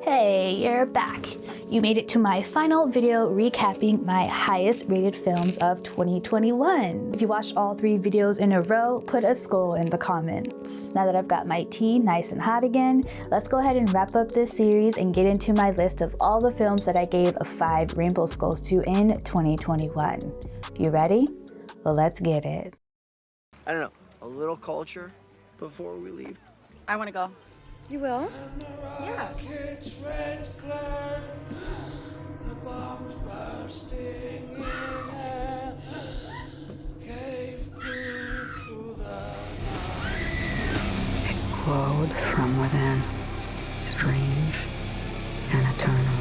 Hey, you're back. You made it to my final video recapping my highest rated films of 2021. If you watched all 3 videos in a row, put a skull in the comments. Now that I've got my tea nice and hot again, let's go ahead and wrap up this series and get into my list of all the films that I gave 5 rainbow skulls to in 2021. You ready? Well, let's get it. I don't know, a little culture before we leave? I want to go. You will? Yeah. It glowed from within, strange and eternal.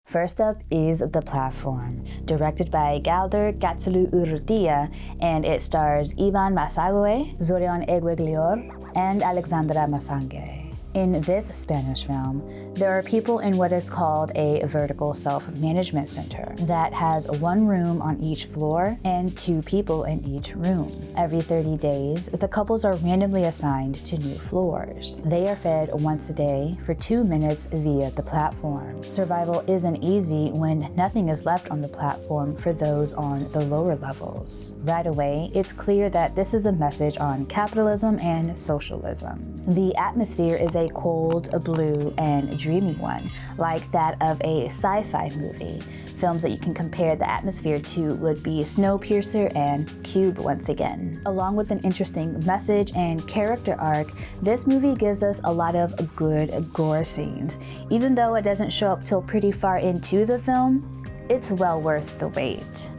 First up is The Platform, directed by Galder Gatsalu Urrutia, and it stars Ivan Masagoe, Zorion Eguiglior, and Alexandra Masangue. In this Spanish film, there are people in what is called a vertical self-management center that has 1 room on each floor and 2 people in each room. Every 30 days, the couples are randomly assigned to new floors. They are fed once a day for 2 minutes via the platform. Survival isn't easy when nothing is left on the platform for those on the lower levels. Right away, it's clear that this is a message on capitalism and socialism. The atmosphere is a cold, blue, and dreamy one, like that of a sci-fi movie. Films that you can compare the atmosphere to would be Snowpiercer and Cube once again. Along with an interesting message and character arc, this movie gives us a lot of good gore scenes. Even though it doesn't show up till pretty far into the film, it's well worth the wait.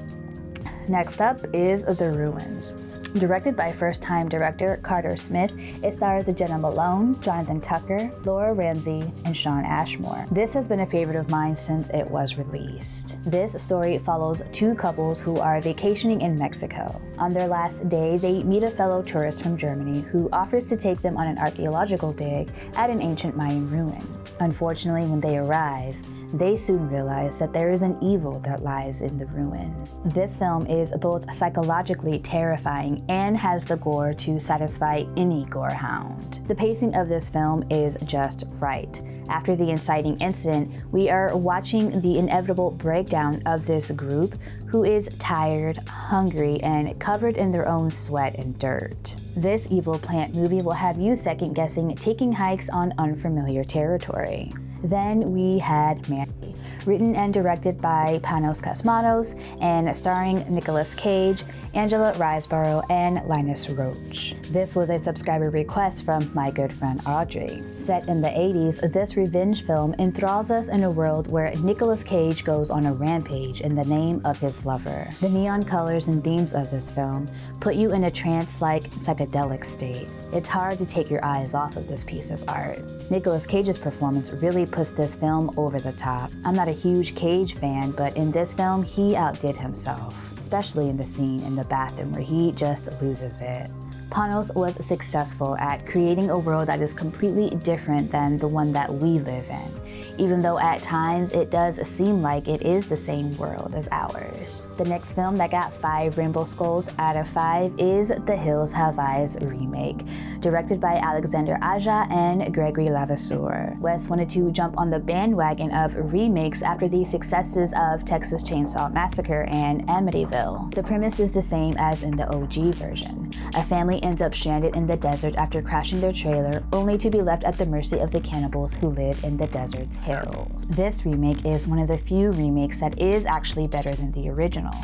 Next up is The Ruins. Directed by first-time director Carter Smith, it stars Jenna Malone, Jonathan Tucker, Laura Ramsey, and Shawn Ashmore. This has been a favorite of mine since it was released. This story follows 2 couples who are vacationing in Mexico. On their last day, they meet a fellow tourist from Germany who offers to take them on an archaeological dig at an ancient Mayan ruin. Unfortunately, when they arrive, they soon realize that there is an evil that lies in the ruin. This film is both psychologically terrifying and has the gore to satisfy any gorehound. The pacing of this film is just right. After the inciting incident, we are watching the inevitable breakdown of this group who is tired, hungry, and covered in their own sweat and dirt. This evil plant movie will have you second-guessing taking hikes on unfamiliar territory. Then we had Mandy, written and directed by Panos Cosmatos and starring Nicolas Cage, Angela Riseborough, and Linus Roach. This was a subscriber request from my good friend Audrey. Set in the 80s, this revenge film enthralls us in a world where Nicolas Cage goes on a rampage in the name of his lover. The neon colors and themes of this film put you in a trance-like psychedelic state. It's hard to take your eyes off of this piece of art. Nicolas Cage's performance really puts this film over the top. I'm not a huge Cage fan, but in this film, he outdid himself, especially in the scene in the bathroom where he just loses it. Panos was successful at creating a world that is completely different than the one that we live in, even though at times it does seem like it is the same world as ours. The next film that got 5 rainbow skulls out of 5 is The Hills Have Eyes remake, directed by Alexander Aja and Gregory Levasseur. Wes wanted to jump on the bandwagon of remakes after the successes of Texas Chainsaw Massacre and Amityville. The premise is the same as in the OG version. A family ends up stranded in the desert after crashing their trailer, only to be left at the mercy of the cannibals who live in the desert's hills. This remake is one of the few remakes that is actually better than the original,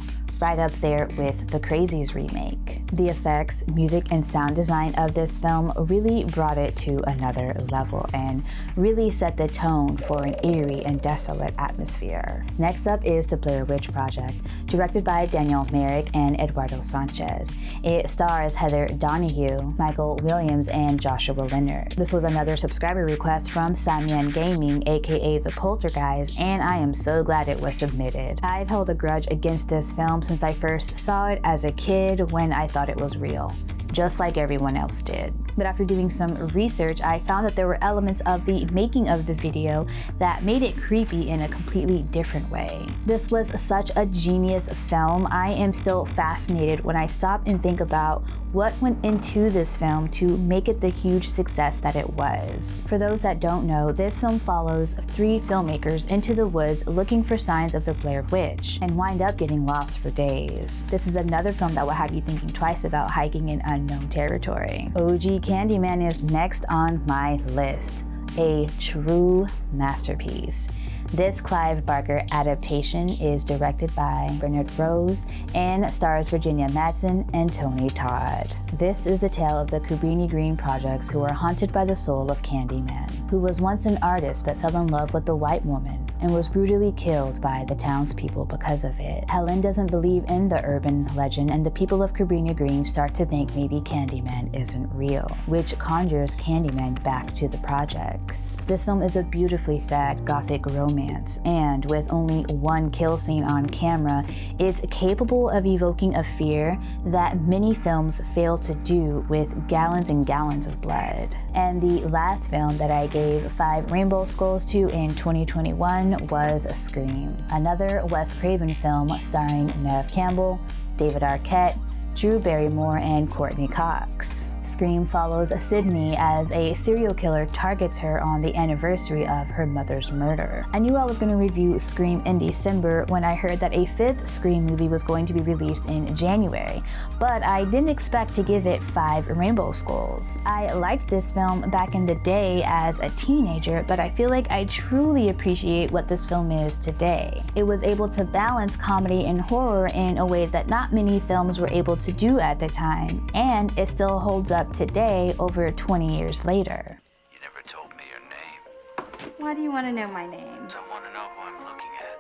right up there with the Crazies remake. The effects, music, and sound design of this film really brought it to another level and really set the tone for an eerie and desolate atmosphere. Next up is The Blair Witch Project, directed by Daniel Myrick and Eduardo Sanchez. It stars Heather Donahue, Michael Williams, and Joshua Leonard. This was another subscriber request from Samian Gaming, aka The Poltergeist, and I am so glad it was submitted. I've held a grudge against this film since I first saw it as a kid when I thought it was real. just like everyone else did. But after doing some research, I found that there were elements of the making of the video that made it creepy in a completely different way. This was such a genius film. I am still fascinated when I stop and think about what went into this film to make it the huge success that it was. For those that don't know, this film follows 3 filmmakers into the woods looking for signs of the Blair Witch and wind up getting lost for days. This is another film that will have you thinking twice about hiking in unknown territory. OG Candyman is next on my list. A true masterpiece. This Clive Barker adaptation is directed by Bernard Rose and stars Virginia Madsen and Tony Todd. This is the tale of the Cabrini Green projects who are haunted by the soul of Candyman, who was once an artist but fell in love with the white woman and was brutally killed by the townspeople because of it. Helen doesn't believe in the urban legend, and the people of Cabrini Green start to think maybe Candyman isn't real, which conjures Candyman back to the projects. This film is a beautifully sad gothic romance, and with only one kill scene on camera, it's capable of evoking a fear that many films fail to do with gallons and gallons of blood. And the last film that I gave 5 rainbow skulls to in 2021 was Scream, another Wes Craven film starring Neve Campbell, David Arquette, Drew Barrymore, and Courtney Cox. Scream follows Sydney as a serial killer targets her on the anniversary of her mother's murder. I knew I was going to review Scream in December when I heard that a 5th Scream movie was going to be released in January, but I didn't expect to give it 5 rainbow skulls. I liked this film back in the day as a teenager, but I feel like I truly appreciate what this film is today. It was able to balance comedy and horror in a way that not many films were able to do at the time, and it still holds up today over 20 years later. You never told me your name. Why do you want to know my name? I want to know who I'm looking at.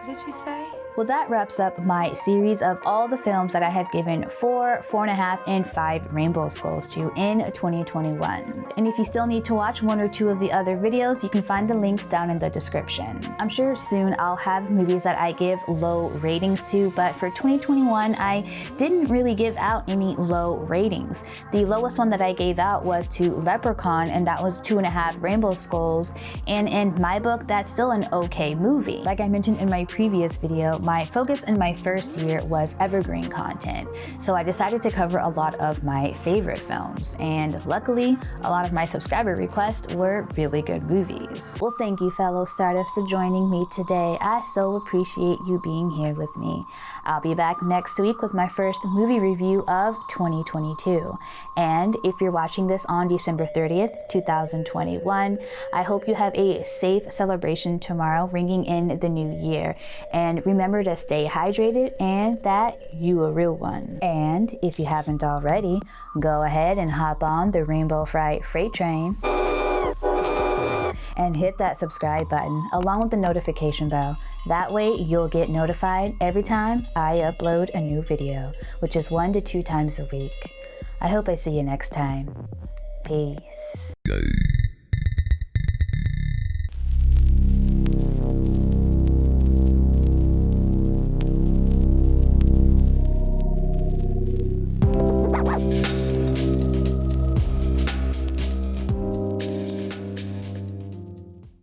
What did you say? Well, that wraps up my series of all the films that I have given 4, 4.5, and 5 rainbow skulls to in 2021. And if you still need to watch 1 or 2 of the other videos, you can find the links down in the description. I'm sure soon I'll have movies that I give low ratings to, but for 2021, I didn't really give out any low ratings. The lowest one that I gave out was to Leprechaun, and that was 2.5 rainbow skulls. And in my book, that's still an okay movie. Like I mentioned in my previous video, my focus in my first year was evergreen content, so I decided to cover a lot of my favorite films, and luckily, a lot of my subscriber requests were really good movies. Well, thank you, fellow Stardust, for joining me today. I so appreciate you being here with me. I'll be back next week with my first movie review of 2022, and if you're watching this on December 30th, 2021, I hope you have a safe celebration tomorrow, ringing in the new year, and remember to stay hydrated and that you a real one. And if you haven't already, go ahead and hop on the Rainbow Fright Freight Train and hit that subscribe button along with the notification bell. That way you'll get notified every time I upload a new video, which is 1 to 2 times a week. I hope I see you next time. Peace.